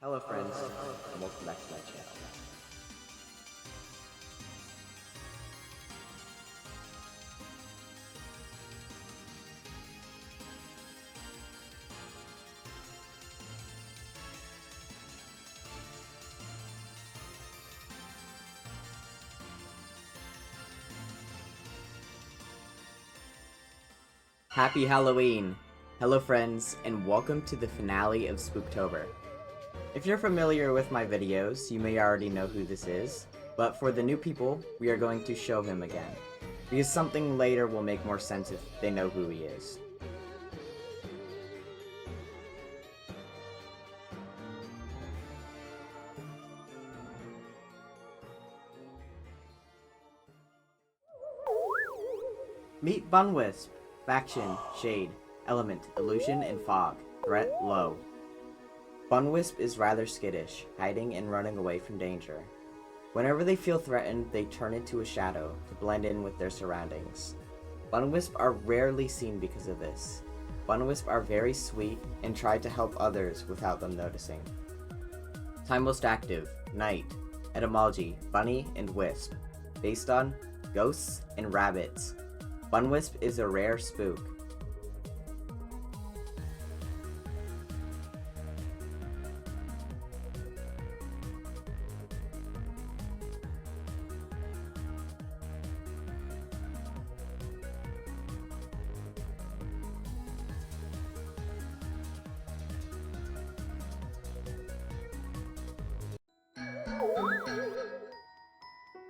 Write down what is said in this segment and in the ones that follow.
Hello friends, and welcome back to my channel. Happy Halloween! Hello friends, and welcome to the finale of Spooktober. If you're familiar with my videos, you may already know who this is, but for the new people, we are going to show him again, because something later will make more sense if they know who he is. Meet bunwisp. Faction, shade, element, illusion, and fog. Threat, low. Bunwisp is rather skittish, hiding and running away from danger. Whenever they feel threatened, they turn into a shadow to blend in with their surroundings. Bunwisp are rarely seen because of this. Bunwisp are very sweet and try to help others without them noticing. Time most active, night. Etymology, bunny and wisp. Based on ghosts and rabbits. Bunwisp is a rare spook.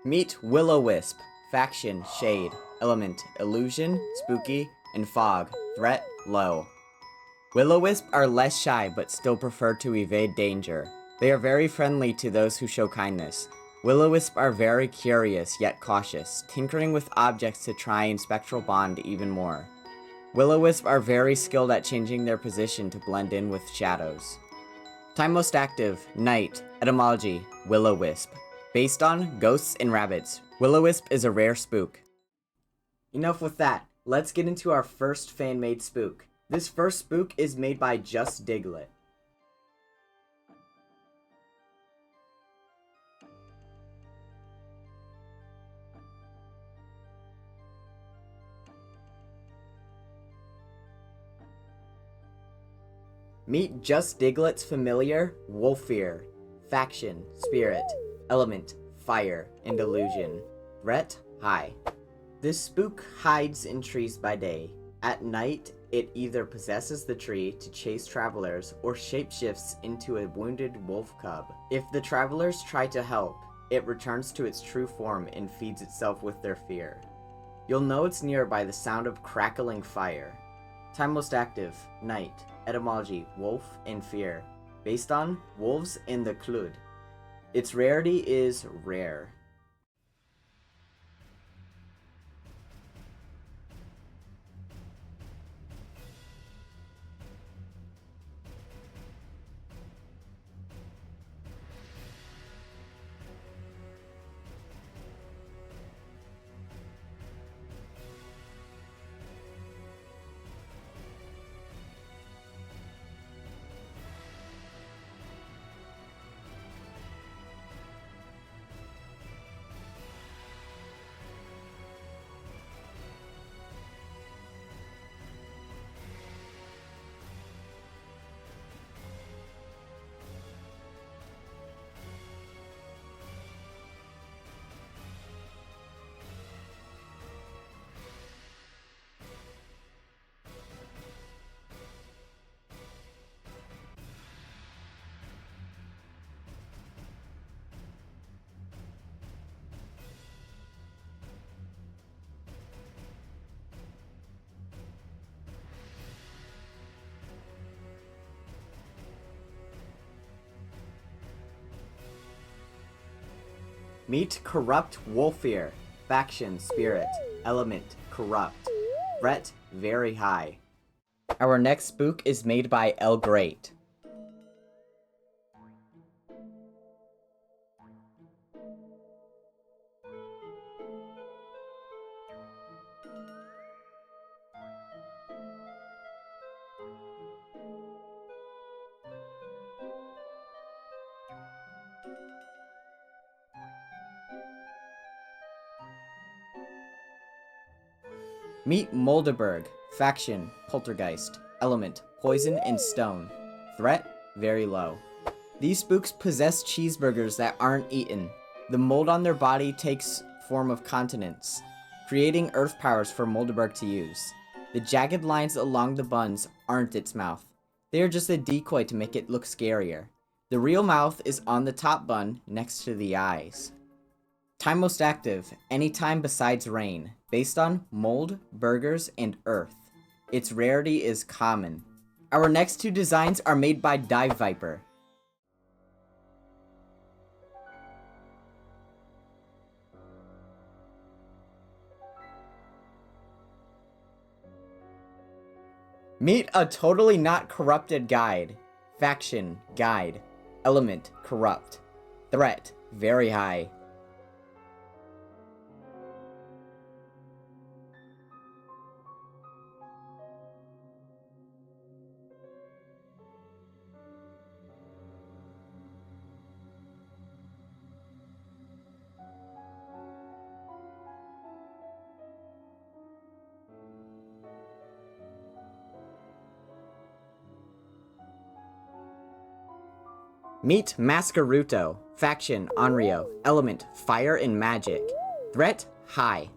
Meet Will-O-Wisp. Faction, shade, element, illusion, spooky, and fog. Threat, low. Will-O-Wisp are less shy but still prefer to evade danger. They are very friendly to those who show kindness. Will-O-Wisp are very curious yet cautious, tinkering with objects to try and spectral bond even more. Will-O-Wisp are very skilled at changing their position to blend in with shadows. Time most active, night. Etymology, Will-O-Wisp. Based on ghosts and rabbits, Will-O-Wisp is a rare spook. Enough with that, let's get into our first fan-made spook. This first spook is made by Just Diglett. Meet Just Diglett's familiar, Wolfear. Faction, spirit, element, fire, and illusion. Threat, high. This spook hides in trees by day. At night, it either possesses the tree to chase travelers or shapeshifts into a wounded wolf cub. If the travelers try to help, it returns to its true form and feeds itself with their fear. You'll know it's near by the sound of crackling fire. Time most active, night. Etymology, wolf and fear. Based on wolves in the Klud. Its rarity is rare. Meet Corrupt Wolfear. Faction, spirit, element, corrupt. Threat, very high. Our next spook is made by El Great. Meet Moldaburg, faction, poltergeist, element, poison and stone, threat, very low. These spooks possess cheeseburgers that aren't eaten. The mold on their body takes form of continents, creating earth powers for Moldaburg to use. The jagged lines along the buns aren't its mouth. They are just a decoy to make it look scarier. The real mouth is on the top bun next to the eyes. Time most active, anytime besides rain, based on mold, burgers, and earth. Its rarity is common. Our next two designs are made by Dive Viper. Meet a totally not corrupted guide. Faction, guide. Element, corrupt. Threat, very high. Meet Masquerblade, faction, Onryo, element, fire and magic. Threat, high.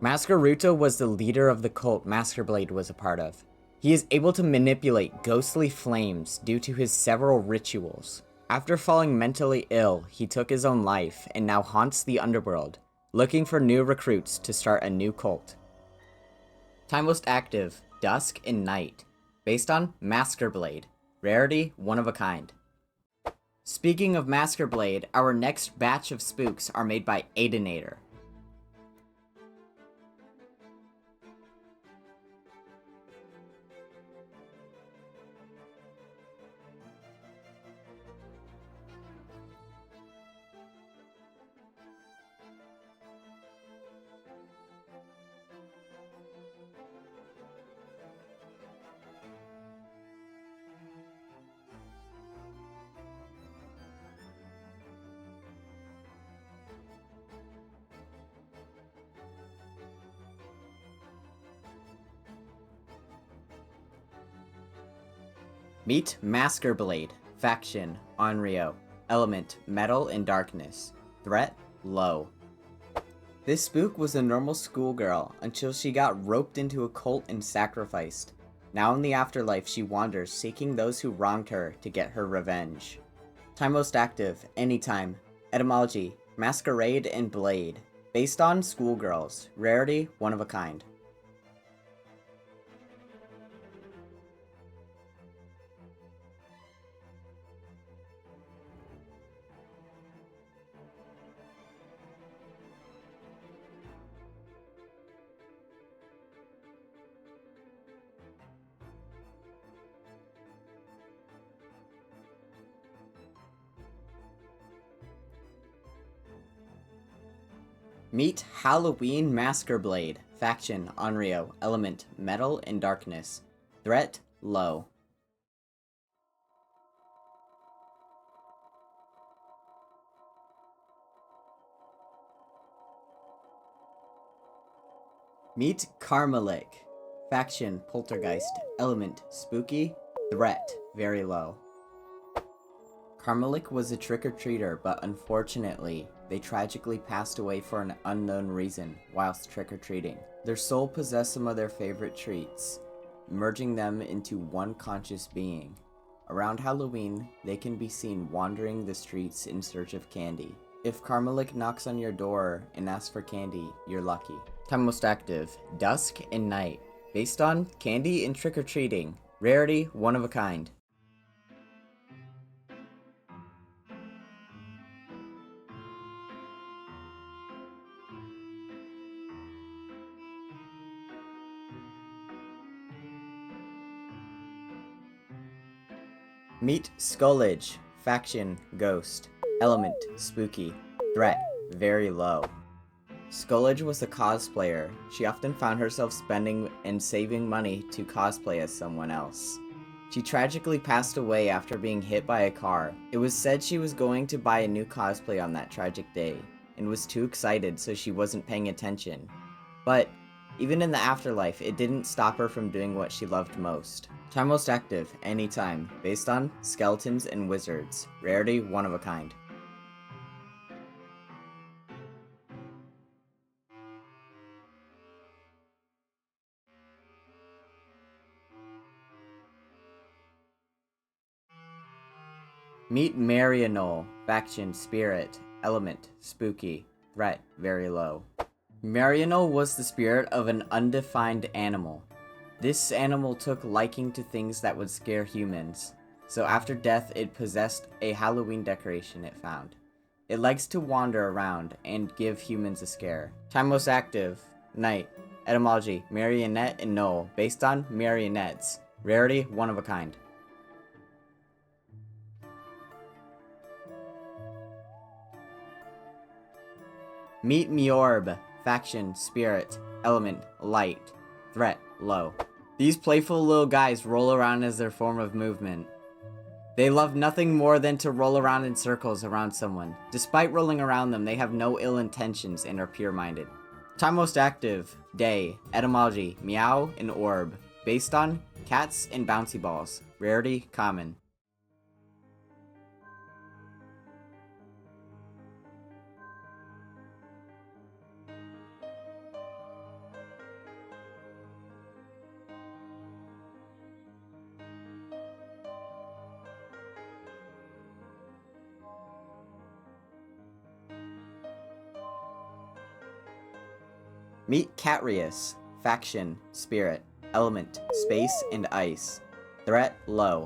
Masquerblade was the leader of the cult Masquerblade was a part of. He is able to manipulate ghostly flames due to his several rituals. After falling mentally ill, he took his own life and now haunts the underworld, looking for new recruits to start a new cult. Time most active, dusk and night, based on Masquerblade. Rarity, one of a kind. Speaking of Masquerblade, our next batch of spooks are made by Aidenator. Meet Masquerblade, faction, Onryo, element, metal and darkness. Threat, low. This spook was a normal schoolgirl until she got roped into a cult and sacrificed. Now in the afterlife she wanders, seeking those who wronged her to get her revenge. Time most active, anytime. Etymology, masquerade and blade. Based on schoolgirls. Rarity, one of a kind. Meet Halloween Masquerblade, faction, Onryo, element, metal and darkness. Threat, low. Meet Karmalik, faction, poltergeist, element, spooky, threat, very low. Karmalik was a trick-or-treater, but unfortunately, they tragically passed away for an unknown reason whilst trick-or-treating. Their soul possessed some of their favorite treats, merging them into one conscious being. Around Halloween, they can be seen wandering the streets in search of candy. If Karmalik knocks on your door and asks for candy, you're lucky. Time most active, dusk and night. Based on candy and trick-or-treating. Rarity, one of a kind. Meet Skullage, faction, ghost, element, spooky, threat, very low. Skullage was a cosplayer. She often found herself spending and saving money to cosplay as someone else. She tragically passed away after being hit by a car. It was said she was going to buy a new cosplay on that tragic day, and was too excited so she wasn't paying attention. But Even in the afterlife, it didn't stop her from doing what she loved most. Time most active, anytime, based on skeletons and wizards. Rarity, one of a kind. Meet Marionull, faction, spirit, element, spooky, threat, very low. Marionull was the spirit of an undefined animal. This animal took liking to things that would scare humans, so after death it possessed a Halloween decoration it found. It likes to wander around and give humans a scare. Time most active, night. Etymology, marionette and null, based on marionettes. Rarity, one of a kind. Meet Meorb, faction, spirit, element, light, threat, low. These playful little guys roll around as their form of movement. They love nothing more than to roll around in circles around someone. Despite rolling around them, they have no ill intentions and are pure-minded. Time most active, day. Etymology, meow and orb, based on cats and bouncy balls. Rarity, common. Meet Catrius, faction, spirit, element, space, and ice. Threat, low.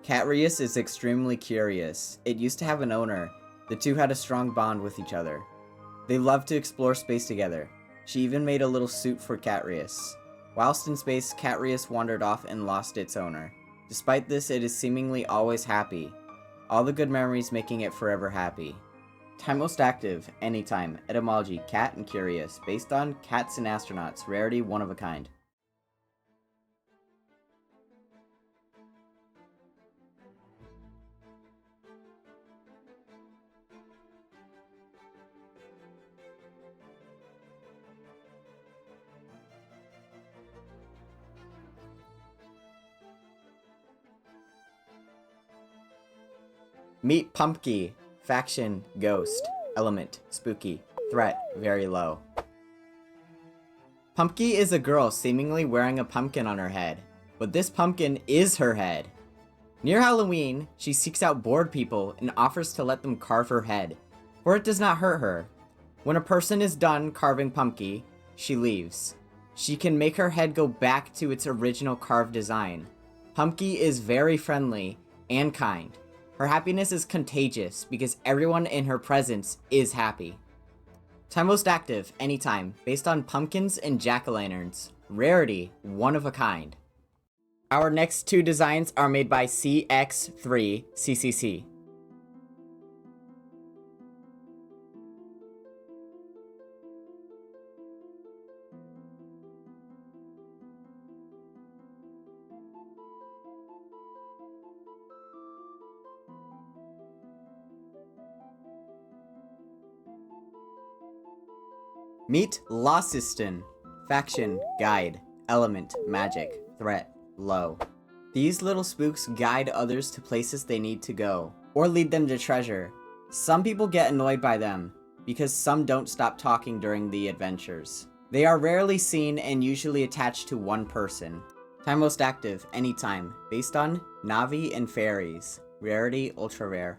Catrius is extremely curious. It used to have an owner. The two had a strong bond with each other. They loved to explore space together. She even made a little suit for Catrius. Whilst in space, Catrius wandered off and lost its owner. Despite this, it is seemingly always happy. All the good memories making it forever happy. Time most active, anytime. Etymology, cat and curious, based on cats and astronauts. Rarity, one of a kind. Meet Pumpkin, faction, ghost, element, spooky, threat, very low. Pumpkin is a girl seemingly wearing a pumpkin on her head, but this pumpkin is her head. Near Halloween, she seeks out bored people and offers to let them carve her head, for it does not hurt her. When a person is done carving Pumpkin, she leaves. She can make her head go back to its original carved design. Pumpkin is very friendly and kind. Her happiness is contagious because everyone in her presence is happy. Time most active, anytime, based on pumpkins and jack-o'-lanterns. Rarity, one of a kind. Our next two designs are made by CX3CCC. Meet Lawsiston, faction, guide, element, magic, threat, low. These little spooks guide others to places they need to go, or lead them to treasure. Some people get annoyed by them, because some don't stop talking during the adventures. They are rarely seen and usually attached to one person. Time most active, anytime, based on Navi and fairies. Rarity, ultra rare.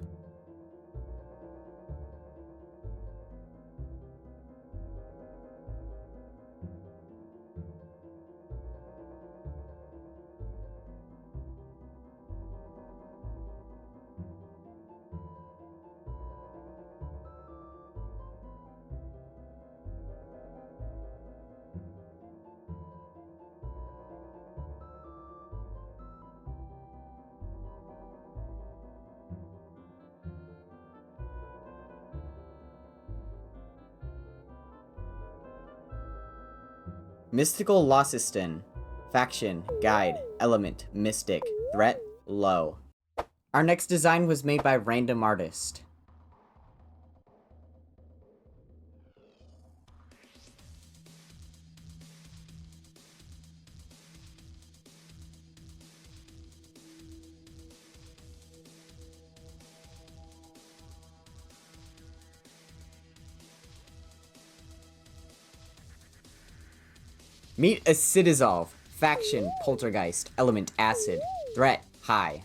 Mystical Lawsiston, faction, guide, element, mystic, threat, low. Our next design was made by Random Artist. Meet Acidizolve. Faction, poltergeist, element acid, threat, high.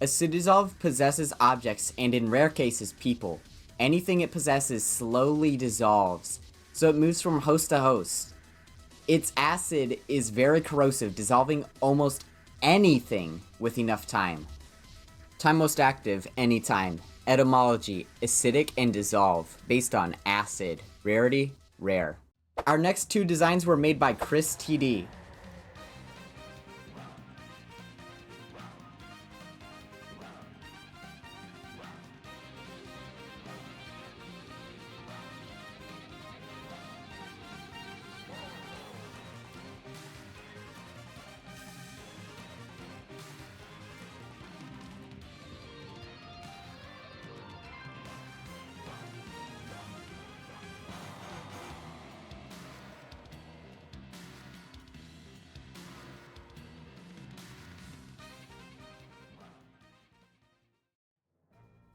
Acidizolve possesses objects and in rare cases people. Anything it possesses slowly dissolves, so it moves from host to host. Its acid is very corrosive, dissolving almost anything with enough time. Time most active, anytime. Etymology, acidic and dissolve, based on acid. Rarity, rare. Our next two designs were made by Chris TD.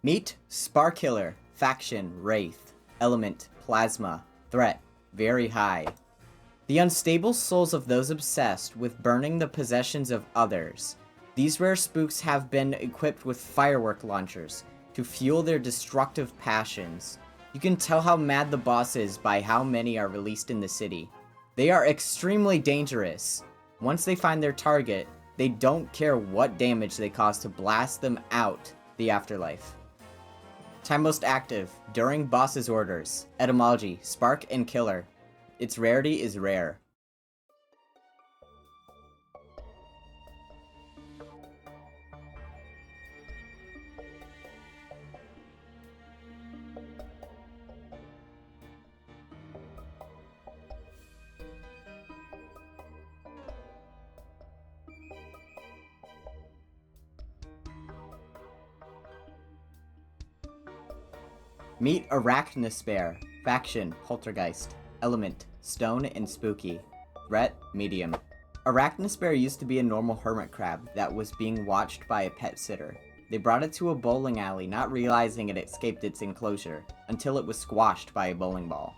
Meet Sparkiller, faction, wraith, element, plasma, threat, very high. The unstable souls of those obsessed with burning the possessions of others. These rare spooks have been equipped with firework launchers to fuel their destructive passions. You can tell how mad the boss is by how many are released in the city. They are extremely dangerous. Once they find their target, they don't care what damage they cause to blast them out the afterlife. Time most active, during boss's orders. Etymology, spark and killer. Its rarity is rare. Meet Arachnispear, faction, poltergeist, element, stone and spooky, threat, medium. Arachnispear used to be a normal hermit crab that was being watched by a pet sitter. They brought it to a bowling alley, not realizing it escaped its enclosure, until it was squashed by a bowling ball.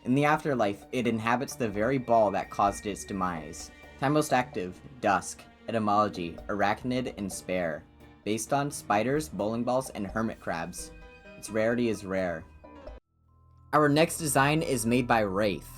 In the afterlife, it inhabits the very ball that caused its demise. Time most active, dusk, etymology, arachnid and spare, based on spiders, bowling balls, and hermit crabs. Its rarity is rare. Our next design is made by Wraith.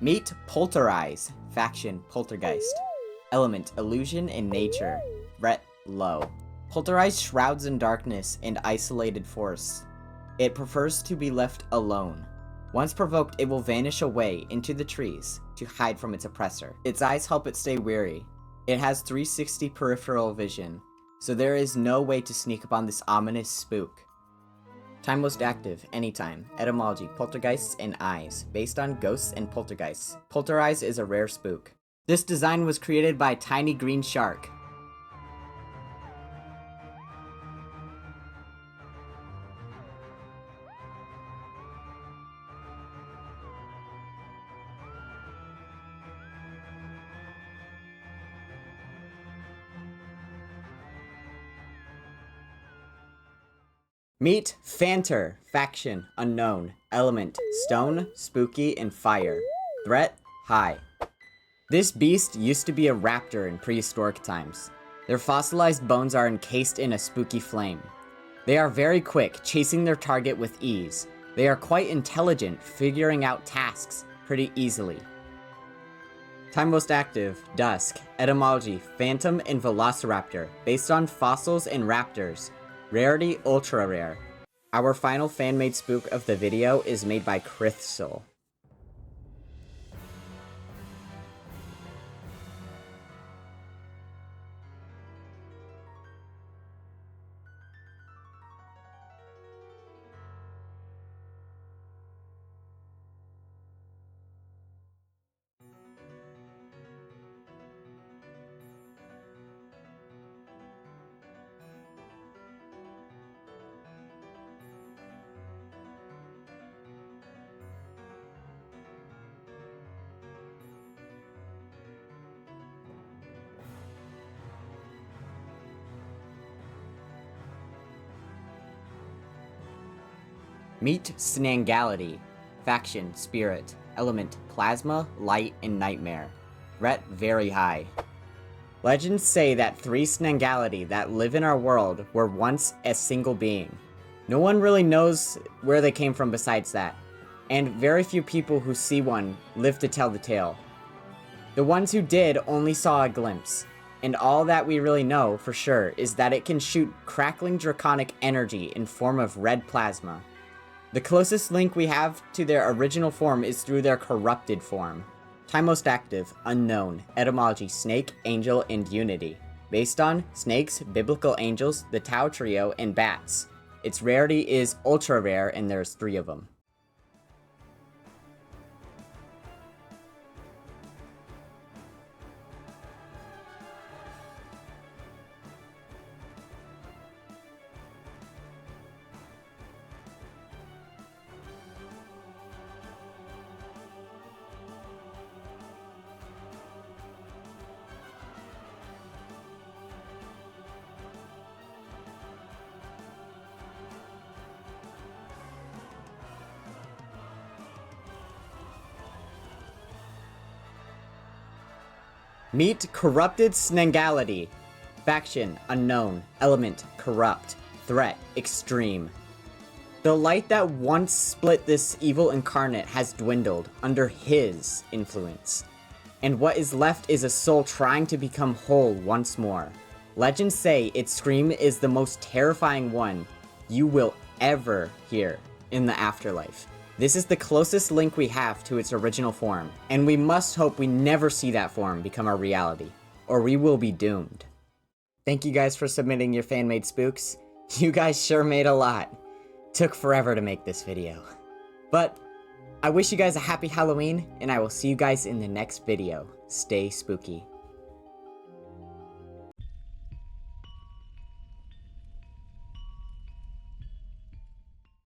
Meet Polterize, faction, poltergeist, element, illusion and nature, threat, low. Polterize shrouds in darkness and isolated force. It prefers to be left alone. Once provoked, it will vanish away into the trees to hide from its oppressor. Its eyes help it stay weary. It has 360 peripheral vision, so there is no way to sneak upon this ominous spook. Time most active, anytime. Etymology, poltergeists and eyes, based on ghosts and poltergeists. Polterize is a rare spook. This design was created by Tiny Green Shark. Meet Phanter, faction, unknown, element, stone, spooky, and fire. Threat, high. This beast used to be a raptor in prehistoric times. Their fossilized bones are encased in a spooky flame. They are very quick, chasing their target with ease. They are quite intelligent, figuring out tasks pretty easily. Time most active, dusk, etymology, phantom and velociraptor, based on fossils and raptors. Rarity, ultra rare. Our final fan-made spook of the video is made by Crystal. Meet Snangality. Faction, spirit. Element, plasma, light, and nightmare. Threat, very high. Legends say that 3 snangality that live in our world were once a single being. No one really knows where they came from besides that, and very few people who see one live to tell the tale. The ones who did only saw a glimpse, and all that we really know for sure is that it can shoot crackling draconic energy in form of red plasma. The closest link we have to their original form is through their corrupted form. Time most active, unknown, etymology snake, angel, and unity. Based on snakes, biblical angels, the Tau trio, and bats. Its rarity is ultra rare and there's 3 of them. Meet Corrupted Snangality. Faction, unknown. Element, corrupt. Threat, extreme. The light that once split this evil incarnate has dwindled under his influence. And what is left is a soul trying to become whole once more. Legends say its scream is the most terrifying one you will ever hear in the afterlife. This is the closest link we have to its original form, and we must hope we never see that form become our reality, or we will be doomed. Thank you guys for submitting your fan-made spooks. You guys sure made a lot. Took forever to make this video. But I wish you guys a happy Halloween, and I will see you guys in the next video. Stay spooky.